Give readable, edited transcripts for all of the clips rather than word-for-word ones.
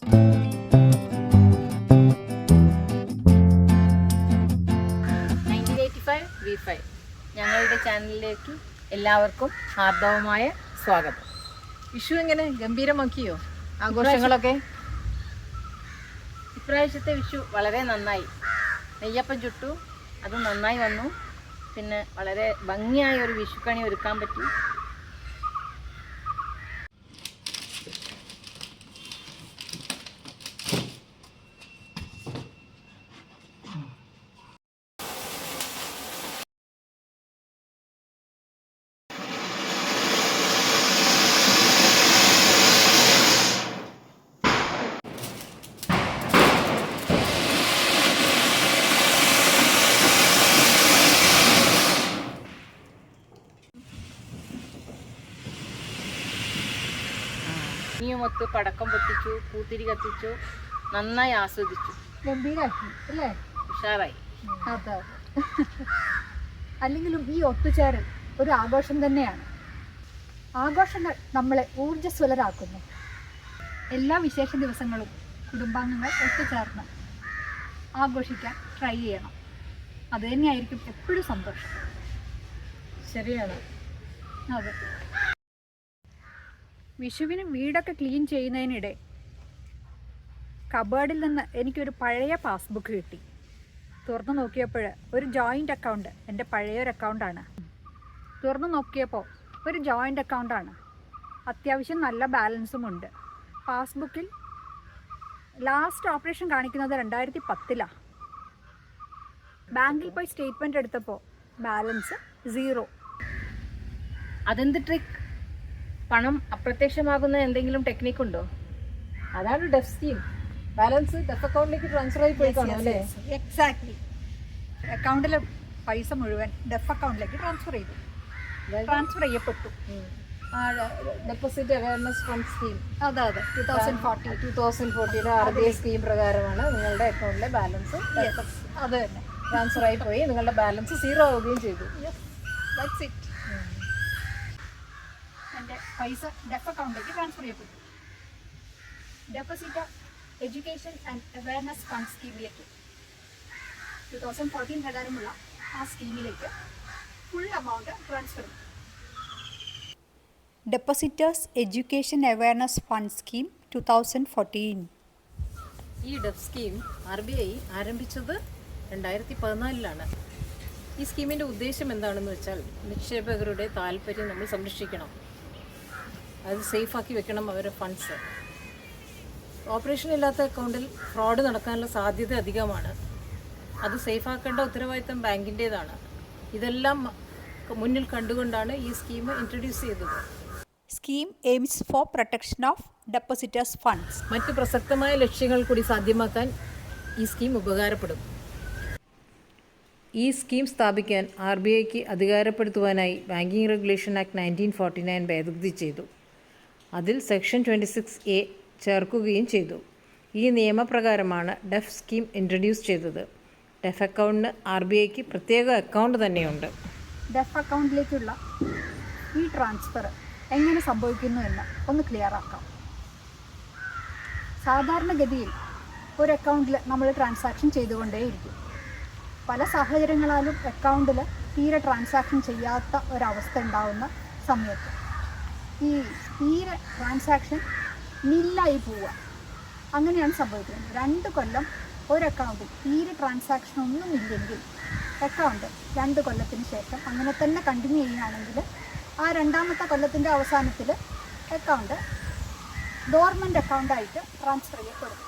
V5 ഞങ്ങളുടെ ചാനലിലേക്ക് എല്ലാവർക്കും ഹാർദവമായ സ്വാഗതം. വിഷു എങ്ങനെ ഗംഭീരമാക്കിയോ ആഘോഷങ്ങളൊക്കെ? ഇപ്രാവശ്യത്തെ വിഷു വളരെ നന്നായി. നെയ്യപ്പം ചുട്ടു, അത് നന്നായി വന്നു. പിന്നെ വളരെ ഭംഗിയായ ഒരു വിഷുക്കണി ഒരുക്കാൻ പറ്റി. മൊത്ത് പടക്കം പൊട്ടിച്ചു, പൂത്തിരി കത്തിച്ചു, നന്നായി ആസ്വദിച്ചു. ഗംഭീരാക്കി അല്ലേ? ഉഷാറായി. അതെ. അല്ലെങ്കിലും ഈ ഒത്തുചേരൽ ഒരു ആഘോഷം തന്നെയാണ്. ആഘോഷങ്ങൾ നമ്മളെ ഊർജ്ജസ്വലരാക്കുന്നു. എല്ലാ വിശേഷ ദിവസങ്ങളും കുടുംബാംഗങ്ങൾ ഒത്തുചേർന്ന് ആഘോഷിക്കാൻ ട്രൈ ചെയ്യണം. അത് തന്നെയായിരിക്കും എപ്പോഴും സന്തോഷം. ശരിയാണ്. അതെ. വിഷുവിന് വീടൊക്കെ ക്ലീൻ ചെയ്യുന്നതിനിടെ കബേർഡിൽ നിന്ന് എനിക്കൊരു പഴയ പാസ്ബുക്ക് കിട്ടി. തുറന്നു നോക്കിയപ്പോൾ ഒരു ജോയിൻ്റ് അക്കൗണ്ട്, എൻ്റെ പഴയൊരു അക്കൗണ്ടാണ്. തുറന്നു നോക്കിയപ്പോൾ ഒരു ജോയിൻ്റ് അക്കൗണ്ടാണ്. അത്യാവശ്യം നല്ല ബാലൻസും ഉണ്ട്. പാസ്ബുക്കിൽ ലാസ്റ്റ് ഓപ്പറേഷൻ കാണിക്കുന്നത് 2010. ബാങ്കിൽ പോയി സ്റ്റേറ്റ്മെൻറ്റ് എടുത്തപ്പോൾ ബാലൻസ് 0. അതെന്ത് ട്രിക്ക്? പണം അപ്രത്യക്ഷമാകുന്ന എന്തെങ്കിലും ടെക്നിക്ക് ഉണ്ടോ? അതാണ് ഡെഫ് സ്കീം. ബാലൻസ് ഡെഫ് അക്കൗണ്ടിലേക്ക് ട്രാൻസ്ഫർ ആയി പോയി കാണും അല്ലേ? എക്സാക്ട്ലി. അക്കൗണ്ടിലെ പൈസ മുഴുവൻ ഡെഫ് അക്കൗണ്ടിലേക്ക് ട്രാൻസ്ഫർ ചെയ്യപ്പെട്ടു. Deposit awareness fund scheme. അതെ 2014 RBI സ്കീം പ്രകാരമാണ് നിങ്ങളുടെ അക്കൗണ്ടിലെ ബാലൻസ് അത് തന്നെ ട്രാൻസ്ഫർ ആയി പോയി. നിങ്ങളുടെ ബാലൻസ് 0 ആവുകയും ചെയ്തു. That's it. എൻ്റെ പൈസ ഡെഫ് അക്കൗണ്ടിലേക്ക് ട്രാൻസ്ഫർ ചെയ്യപ്പെട്ടു. Deposit education and awareness fund സ്കീമിലേക്ക് 2014 പ്രകാരമുള്ള ആ സ്കീമിലേക്ക് ഫുൾ എമൗണ്ട് ട്രാൻസ്ഫർ ചെയ്തു. Depositors education awareness fund scheme 2014. ഈ ഡെഫ് സ്കീം RBI ആരംഭിച്ചത് 2014 ഈ സ്കീമിൻ്റെ ഉദ്ദേശം എന്താണെന്ന് വെച്ചാൽ നിക്ഷേപകരുടെ താല്പര്യം നമ്മൾ സംരക്ഷിക്കണം, അത് സേഫാക്കി വെക്കണം അവരുടെ ഫണ്ട്സ്. ഓപ്പറേഷൻ ഇല്ലാത്ത അക്കൗണ്ടിൽ ഫ്രോഡ് നടക്കാനുള്ള സാധ്യത അധികമാണ്. അത് സേഫാക്കേണ്ട ഉത്തരവാദിത്തം ബാങ്കിൻ്റേതാണ്. ഇതെല്ലാം മുന്നിൽ കണ്ടുകൊണ്ടാണ് ഈ സ്കീം ഇൻട്രൊഡ്യൂസ് ചെയ്തത്. Scheme aims for protection of depositors funds. മറ്റ് പ്രസക്തമായ ലക്ഷ്യങ്ങൾ കൂടി സാധ്യമാക്കാൻ ഈ സ്കീം ഉപകാരപ്പെടും. ഈ സ്കീം സ്ഥാപിക്കാൻ RBIക്ക് അധികാരപ്പെടുത്തുവാനായി ബാങ്കിങ് റെഗുലേഷൻ ആക്ട് 1949 ഭേദഗതി ചെയ്തു. അതിൽ സെക്ഷൻ 26A ചേർക്കുകയും ചെയ്തു. ഈ നിയമപ്രകാരമാണ് ഡെഫ് സ്കീം ഇൻട്രൊഡ്യൂസ് ചെയ്തത്. ഡെഫ് അക്കൗണ്ടിന് RBIക്ക് പ്രത്യേക അക്കൗണ്ട് തന്നെയുണ്ട്. ഡെഫ് അക്കൗണ്ടിലേക്കുള്ള ഈ ട്രാൻസ്ഫർ എങ്ങനെ സംഭവിക്കുന്നു എന്ന് ഒന്ന് ക്ലിയർ ആക്കാം. സാധാരണഗതിയിൽ ഒരു അക്കൗണ്ടിൽ നമ്മൾ ട്രാൻസാക്ഷൻ ചെയ്തുകൊണ്ടേയിരിക്കും. പല സാഹചര്യങ്ങളാലും അക്കൗണ്ടിൽ തീരെ ട്രാൻസാക്ഷൻ ചെയ്യാത്ത ഒരവസ്ഥ ഉണ്ടാകുന്ന സമയത്ത് ഈ തീരെ ട്രാൻസാക്ഷൻ നില്ലായി പോവുക, അങ്ങനെയാണ് സംഭവിക്കുന്നത്. 2 കൊല്ലം ഒരു അക്കൗണ്ടിൽ തീരെ ട്രാൻസാക്ഷൻ ഒന്നും ഇല്ലെങ്കിൽ അക്കൗണ്ട് 2 കൊല്ലത്തിന് ശേഷം അങ്ങനെ തന്നെ കണ്ടിന്യൂ ചെയ്യുകയാണെങ്കിൽ ആ 2ാമത്തെ കൊല്ലത്തിൻ്റെ അവസാനത്തിൽ അക്കൗണ്ട് ഡോർമെൻ്റ് അക്കൗണ്ടായിട്ട് ട്രാൻസ്ഫർ ചെയ്യപ്പെടും.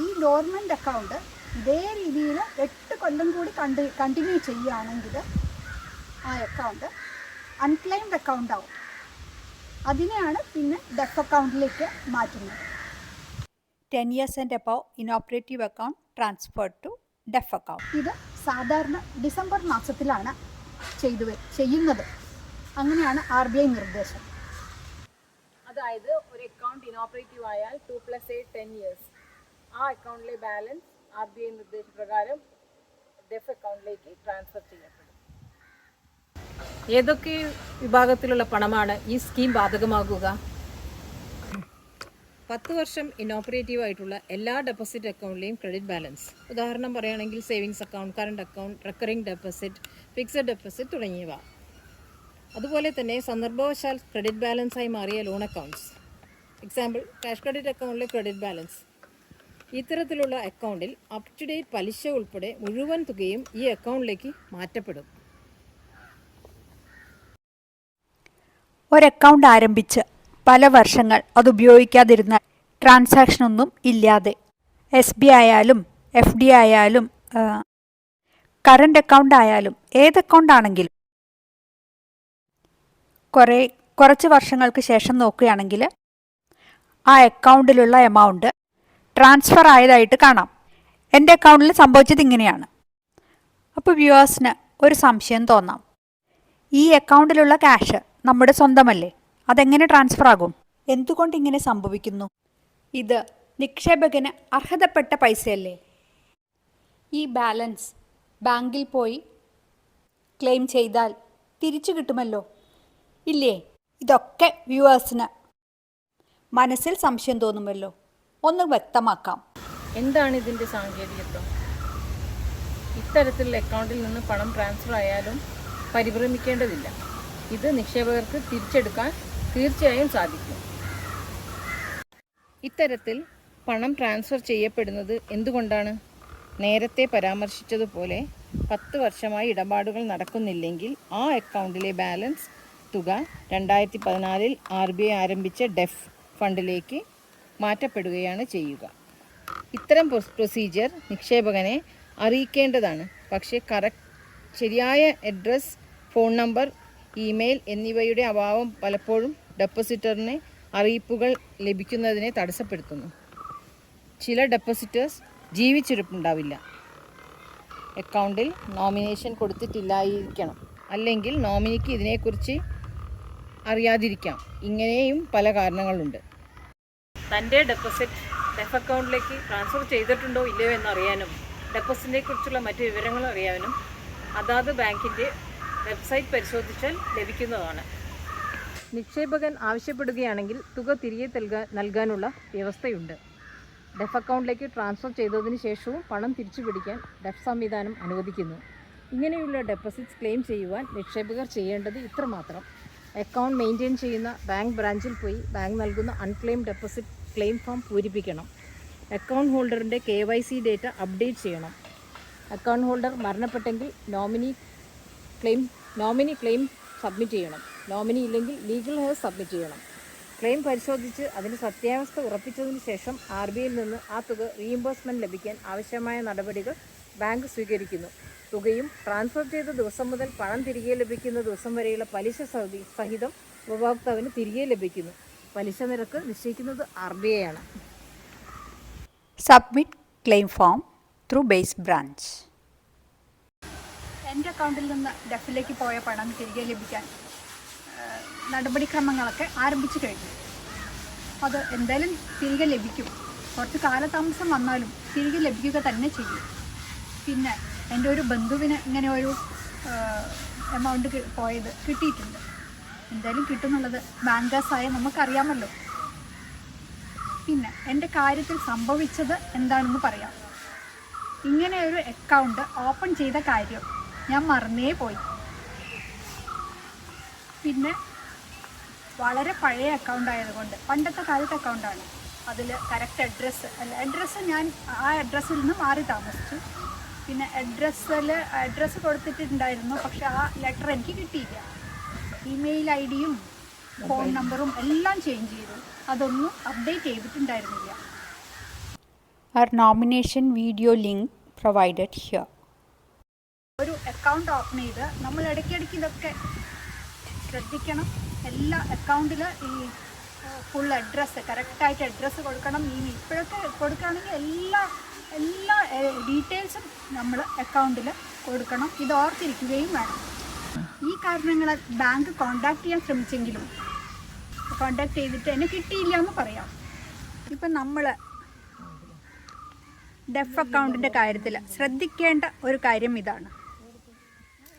ഈ ഡോർമെൻ്റ് അക്കൗണ്ട് ഇതേ രീതിയിൽ 8 കൊല്ലം കൂടി കണ്ടിന്യൂ ചെയ്യുകയാണെങ്കിൽ ആ അക്കൗണ്ട് അൺക്ലെയിംഡ് അക്കൗണ്ട് ആവും. അതിനെയാണ് പിന്നെ ഡെഫ് അക്കൗണ്ടിലേക്ക് മാറ്റുന്നത്. 10 years and above inoperative account transferred to DEAF account. ഇത് സാധാരണ ഡിസംബർ മാസത്തിലാണ് ചെയ്യുന്നത്. അങ്ങനെയാണ് RBI നിർദ്ദേശം. അതായത് ഒരു അക്കൗണ്ട് ഇനോപ്പറേറ്റീവ് ആയാൽ 2+8 10 years ആ അക്കൗണ്ടിലെ ബാലൻസ് RBI നിർദ്ദേശപ്രകാരം ഡെഫ് അക്കൗണ്ടിലേക്ക് ട്രാൻസ്ഫർ ചെയ്യപ്പെടും. ഏതൊക്കെ വിഭാഗത്തിലുള്ള പണമാണ് ഈ സ്കീം ബാധകമാകുക? 10 വർഷം ഇനോപ്പറേറ്റീവ് ആയിട്ടുള്ള എല്ലാ ഡെപ്പോസിറ്റ് അക്കൗണ്ടിലെയും ക്രെഡിറ്റ് ബാലൻസ്, ഉദാഹരണം പറയുകയാണെങ്കിൽ savings account, current account, recurring deposit, fixed deposit തുടങ്ങിയവ. അതുപോലെ തന്നെ സന്ദർഭവശാൽ ക്രെഡിറ്റ് ബാലൻസായി മാറിയ loan accounts, example cash credit അക്കൗണ്ടിലെ ക്രെഡിറ്റ് ബാലൻസ്. ഇത്തരത്തിലുള്ള അക്കൗണ്ടിൽ അപ് ടു ഡേറ്റ് പലിശ ഉൾപ്പെടെ മുഴുവൻ തുകയും ഈ അക്കൗണ്ടിലേക്ക് മാറ്റപ്പെടും. ഒരക്കൗണ്ട് ആരംഭിച്ച് പല വർഷങ്ങൾ അത് ഉപയോഗിക്കാതിരുന്ന ട്രാൻസാക്ഷനൊന്നും ഇല്ലാതെ SB ആയാലും FD ആയാലും കറണ്ട് അക്കൗണ്ട് ആയാലും ഏത് അക്കൗണ്ട് ആണെങ്കിലും കുറച്ച് വർഷങ്ങൾക്ക് ശേഷം നോക്കുകയാണെങ്കിൽ ആ അക്കൗണ്ടിലുള്ള എമൗണ്ട് ട്രാൻസ്ഫർ ആയതായിട്ട് കാണാം. എൻ്റെ അക്കൗണ്ടിൽ സംഭവിച്ചത് ഇങ്ങനെയാണ്. അപ്പോൾ വ്യൂവേഴ്സിന് ഒരു സംശയം തോന്നാം, ഈ അക്കൗണ്ടിലുള്ള ക്യാഷ് നമ്മുടെ സ്വന്തമല്ലേ, അതെങ്ങനെ ട്രാൻസ്ഫർ ആകും? എന്തുകൊണ്ട് ഇങ്ങനെ സംഭവിക്കുന്നു? ഇത് നിക്ഷേപകന് അർഹതപ്പെട്ട പൈസയല്ലേ? ഈ ബാലൻസ് ബാങ്കിൽ പോയി ക്ലെയിം ചെയ്താൽ തിരിച്ചു കിട്ടുമല്ലോ, ഇല്ലേ? ഇതൊക്കെ വ്യൂവേഴ്സിന് മനസ്സിൽ സംശയം തോന്നുമല്ലോ, ഒന്ന് വ്യക്തമാക്കാം. എന്താണ് ഇതിൻ്റെ സാങ്കേതികത്വം? ഇത്തരത്തിലുള്ള അക്കൗണ്ടിൽ നിന്ന് പണം ട്രാൻസ്ഫർ ആയാലും പരിഭ്രമിക്കേണ്ടതില്ല. ഇത് നിക്ഷേപകർക്ക് തിരിച്ചെടുക്കാൻ തീർച്ചയായും സാധിക്കും. ഇത്തരത്തിൽ പണം ട്രാൻസ്ഫർ ചെയ്യപ്പെടുന്നത് എന്തുകൊണ്ടാണ്? നേരത്തെ പരാമർശിച്ചതുപോലെ 10 വർഷമായി ഇടപാടുകൾ നടക്കുന്നില്ലെങ്കിൽ ആ അക്കൗണ്ടിലെ ബാലൻസ് തുക 2014 RBI ആരംഭിച്ച DEF ഫണ്ടിലേക്ക് മാറ്റപ്പെടുകയാണ് ചെയ്യുക. ഇത്തരം പ്രൊസീജിയർ നിക്ഷേപകനെ അറിയിക്കേണ്ടതാണ്. പക്ഷേ ശരിയായ അഡ്രസ്, ഫോൺ നമ്പർ, ഇമെയിൽ എന്നിവയുടെ അഭാവം പലപ്പോഴും ഡെപ്പോസിറ്ററിന് അറിയിപ്പുകൾ ലഭിക്കുന്നതിനെ തടസ്സപ്പെടുത്തുന്നു. ചില ഡെപ്പോസിറ്റേഴ്സ് ജീവിച്ചിരിപ്പുണ്ടാവില്ല, അക്കൗണ്ടിൽ നോമിനേഷൻ കൊടുത്തിട്ടില്ലായിരിക്കണം, അല്ലെങ്കിൽ നോമിനിക്ക് ഇതിനെക്കുറിച്ച് അറിയാതിരിക്കാം. ഇങ്ങനെയും പല കാരണങ്ങളുണ്ട്. തൻ്റെ ഡെപ്പോസിറ്റ് DEF അക്കൗണ്ടിലേക്ക് ട്രാൻസ്ഫർ ചെയ്തിട്ടുണ്ടോ ഇല്ലയോ എന്നറിയാനും ഡെപ്പോസിറ്റിനെ കുറിച്ചുള്ള മറ്റ് വിവരങ്ങൾ അറിയാനും അതാത് ബാങ്കിൻ്റെ വെബ്സൈറ്റ് പരിശോധിച്ചാൽ ലഭിക്കുന്നതാണ്. നിക്ഷേപകൻ ആവശ്യപ്പെടുകയാണെങ്കിൽ തുക തിരികെ നൽകാനുള്ള വ്യവസ്ഥയുണ്ട്. DEF അക്കൗണ്ടിലേക്ക് ട്രാൻസ്ഫർ ചെയ്തതിന് ശേഷവും പണം തിരിച്ചു പിടിക്കാൻ DEF സംവിധാനം അനുവദിക്കുന്നു. ഇങ്ങനെയുള്ള ഡെപ്പോസിറ്റ്സ് ക്ലെയിം ചെയ്യുവാൻ നിക്ഷേപകർ ചെയ്യേണ്ടത് ഇത്രമാത്രം: അക്കൗണ്ട് മെയിൻറ്റെയിൻ ചെയ്യുന്ന ബാങ്ക് ബ്രാഞ്ചിൽ പോയി ബാങ്ക് നൽകുന്ന അൺക്ലെയിം ഡെപ്പോസിറ്റ് ക്ലെയിം ഫോം പൂരിപ്പിക്കണം. അക്കൗണ്ട് ഹോൾഡറിൻ്റെ KYC ഡേറ്റ അപ്ഡേറ്റ് ചെയ്യണം. അക്കൗണ്ട് ഹോൾഡർ മരണപ്പെട്ടെങ്കിൽ നോമിനി ക്ലെയിം സബ്മിറ്റ് ചെയ്യണം. നോമിനി ഇല്ലെങ്കിൽ ലീഗൽ ഹെയർ സബ്മിറ്റ് ചെയ്യണം. ക്ലെയിം പരിശോധിച്ച് അതിന് സത്യാവസ്ഥ ഉറപ്പിച്ചതിന് ശേഷം RBIയിൽ നിന്ന് ആ തുക റീഇംബേഴ്സ്മെൻറ്റ് ലഭിക്കാൻ ആവശ്യമായ നടപടികൾ ബാങ്ക് സ്വീകരിക്കുന്നു. തുകയും ട്രാൻസ്ഫർ ചെയ്ത ദിവസം മുതൽ പണം തിരികെ ലഭിക്കുന്ന ദിവസം വരെയുള്ള പലിശ സഹിതം ഉപഭോക്താവിന് തിരികെ ലഭിക്കുന്നു. പലിശ നിരക്ക് നിശ്ചയിക്കുന്നത് RBI ആണ്. Submit claim form through base branch. എൻ്റെ അക്കൗണ്ടിൽ നിന്ന് DEFിലേക്ക് പോയ പണം തിരികെ ലഭിക്കാൻ നടപടിക്രമങ്ങളൊക്കെ ആരംഭിച്ചു കഴിഞ്ഞു. അത് എന്തായാലും തിരികെ ലഭിക്കും. കുറച്ച് കാലതാമസം വന്നാലും തിരികെ ലഭിക്കുക തന്നെ ചെയ്യും. പിന്നെ എൻ്റെ ഒരു ബന്ധുവിന് ഇങ്ങനെ ഒരു എമൗണ്ട് പോയത് കിട്ടിയിട്ടുണ്ട്. എന്തായാലും കിട്ടുന്നുള്ളത് ബാങ്കേഴ്സായ നമുക്കറിയാമല്ലോ. പിന്നെ എൻ്റെ കാര്യത്തിൽ സംഭവിച്ചത് എന്താണെന്ന് പറയാം. ഇങ്ങനെ ഒരു അക്കൗണ്ട് ഓപ്പൺ ചെയ്ത കാര്യം ഞാൻ മറന്നേ പോയി. പിന്നെ വളരെ പഴയ അക്കൗണ്ട് ആയതുകൊണ്ട്, പണ്ടത്തെ കാലത്തെ അക്കൗണ്ടാണ്, അതിൽ കറക്റ്റ് അഡ്രസ്സ് ഞാൻ ആ അഡ്രസ്സിൽ നിന്ന് മാറി താമസിച്ചു. പിന്നെ അഡ്രസ്സ് കൊടുത്തിട്ടുണ്ടായിരുന്നു, പക്ഷെ ആ ലെറ്റർ എനിക്ക് കിട്ടിയില്ല. ഇമെയിൽ ID-യും ഫോൺ നമ്പറും എല്ലാം ചേഞ്ച് ചെയ്തു, അതൊന്നും അപ്ഡേറ്റ് ചെയ്തിട്ടുണ്ടായിരുന്നില്ല. Our nomination video link provided here. ഒരു അക്കൗണ്ട് ഓപ്പൺ ചെയ്ത് നമ്മൾ ഇടയ്ക്കിടയ്ക്ക് ഇതൊക്കെ ശ്രദ്ധിക്കണം. എല്ലാ അക്കൗണ്ടിൽ ഈ ഫുൾ അഡ്രസ്സ്, കറക്റ്റായിട്ട് അഡ്രസ്സ് കൊടുക്കണം. ഇപ്പോഴൊക്കെ കൊടുക്കുകയാണെങ്കിൽ എല്ലാ ഡീറ്റെയിൽസും നമ്മൾ അക്കൗണ്ടിൽ കൊടുക്കണം. ഇത് ഓർത്തിരിക്കുകയും വേണം. ഈ കാരണങ്ങളാൽ ബാങ്ക് കോൺടാക്ട് ചെയ്യാൻ ശ്രമിച്ചെങ്കിലും കോൺടാക്ട് ചെയ്തിട്ട് എന്നെ കിട്ടിയില്ല എന്ന് പറയാം. ഇപ്പം നമ്മൾ DEF അക്കൗണ്ടിൻ്റെ കാര്യത്തിൽ ശ്രദ്ധിക്കേണ്ട ഒരു കാര്യം ഇതാണ്: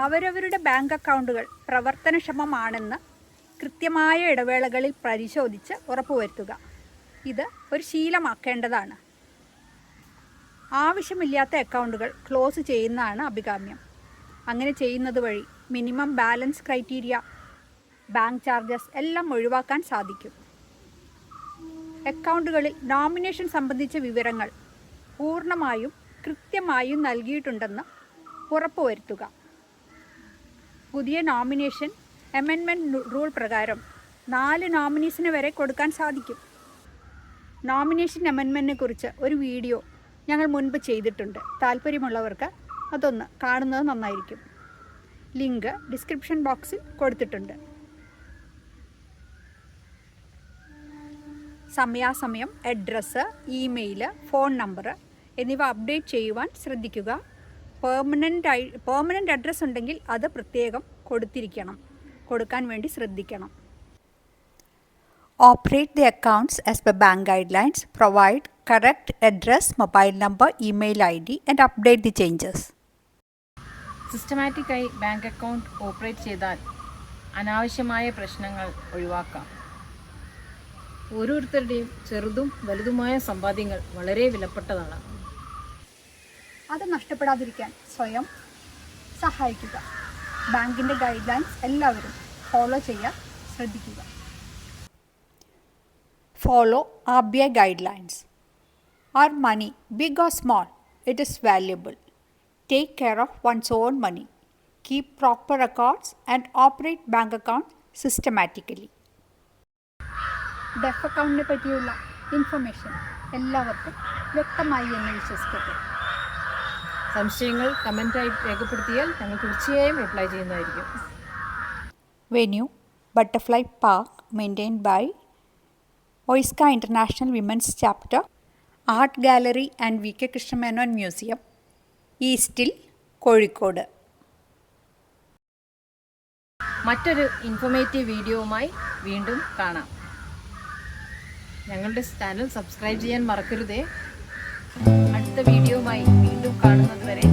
അവരവരുടെ ബാങ്ക് അക്കൗണ്ടുകൾ പ്രവർത്തനക്ഷമമാണെന്ന് കൃത്യമായ ഇടവേളകളിൽ പരിശോധിച്ച് ഉറപ്പുവരുത്തുക. ഇത് ഒരു ശീലമാക്കേണ്ടതാണ്. ആവശ്യമില്ലാത്ത അക്കൗണ്ടുകൾ ക്ലോസ് ചെയ്യുന്നതാണ് അഭികാമ്യം. അങ്ങനെ ചെയ്യുന്നത് വഴി minimum balance criteria, bank charges എല്ലാം ഒഴിവാക്കാൻ സാധിക്കും. അക്കൗണ്ടുകളിൽ നോമിനേഷൻ സംബന്ധിച്ച വിവരങ്ങൾ പൂർണ്ണമായും കൃത്യമായും നൽകിയിട്ടുണ്ടെന്ന് ഉറപ്പുവരുത്തുക. പുതിയ നോമിനേഷൻ അമെൻമെൻറ്റ് റൂൾ പ്രകാരം 4 നോമിനീസിന് വരെ കൊടുക്കാൻ സാധിക്കും. നോമിനേഷൻ അമെൻമെൻറ്റിനെ കുറിച്ച് ഒരു വീഡിയോ ഞങ്ങൾ മുൻപ് ചെയ്തിട്ടുണ്ട്. താല്പര്യമുള്ളവർക്ക് അതൊന്ന് കാണുന്നത് നന്നായിരിക്കും. ലിങ്ക് ഡിസ്ക്രിപ്ഷൻ ബോക്സിൽ കൊടുത്തിട്ടുണ്ട്. സമയാസമയം അഡ്രസ്സ്, ഇമെയിൽ, ഫോൺ നമ്പർ എന്നിവ അപ്ഡേറ്റ് ചെയ്യുവാൻ ശ്രദ്ധിക്കുക. പെർമനൻ്റ് അഡ്രസ്സ് ഉണ്ടെങ്കിൽ അത് പ്രത്യേകം കൊടുക്കാൻ വേണ്ടി ശ്രദ്ധിക്കണം. Operate the accounts as per bank guidelines. Provide correct address, mobile number, email ID and update the changes. സിസ്റ്റമാറ്റിക്കായി ബാങ്ക് അക്കൗണ്ട് ഓപ്പറേറ്റ് ചെയ്താൽ അനാവശ്യമായ പ്രശ്നങ്ങൾ ഒഴിവാക്കാം. ഓരോരുത്തരുടെയും ചെറുതും വലുതുമായ സമ്പാദ്യങ്ങൾ വളരെ വിലപ്പെട്ടതാണ്. അത് നഷ്ടപ്പെടാതിരിക്കാൻ സ്വയം സഹായിക്കുക. ബാങ്കിൻ്റെ ഗൈഡ് ലൈൻസ് എല്ലാവരും ഫോളോ ചെയ്യാൻ ശ്രദ്ധിക്കുക. Follow RBI guidelines. Our money, big or small, it is valuable. Take care of one's own money. Keep proper records and operate bank account systematically. ഡെഫ് അക്കൗണ്ടിനെ പറ്റിയുള്ള ഇൻഫർമേഷൻ എല്ലാവർക്കും വ്യക്തമായി എന്ന് വിശ്വസിക്കട്ടെ. സംശയങ്ങൾ കമൻറ്റായി രേഖപ്പെടുത്തിയാൽ ഞങ്ങൾ തീർച്ചയായും റിപ്ലൈ ചെയ്യുന്നതായിരിക്കും. Venue, Butterfly Park, maintained by OISCA International Women's Chapter, Art Gallery and VK Krishnamenon Museum, ഈസ്റ്റിൽ, കോഴിക്കോട്. മറ്റൊരു ഇൻഫോർമേറ്റീവ് വീഡിയോവുമായി വീണ്ടും കാണാം. ഞങ്ങളുടെ ചാനൽ സബ്സ്ക്രൈബ് ചെയ്യാൻ മറക്കരുതേ. അടുത്ത വീഡിയോയുമായി വീണ്ടും കാണുന്നത് വരെ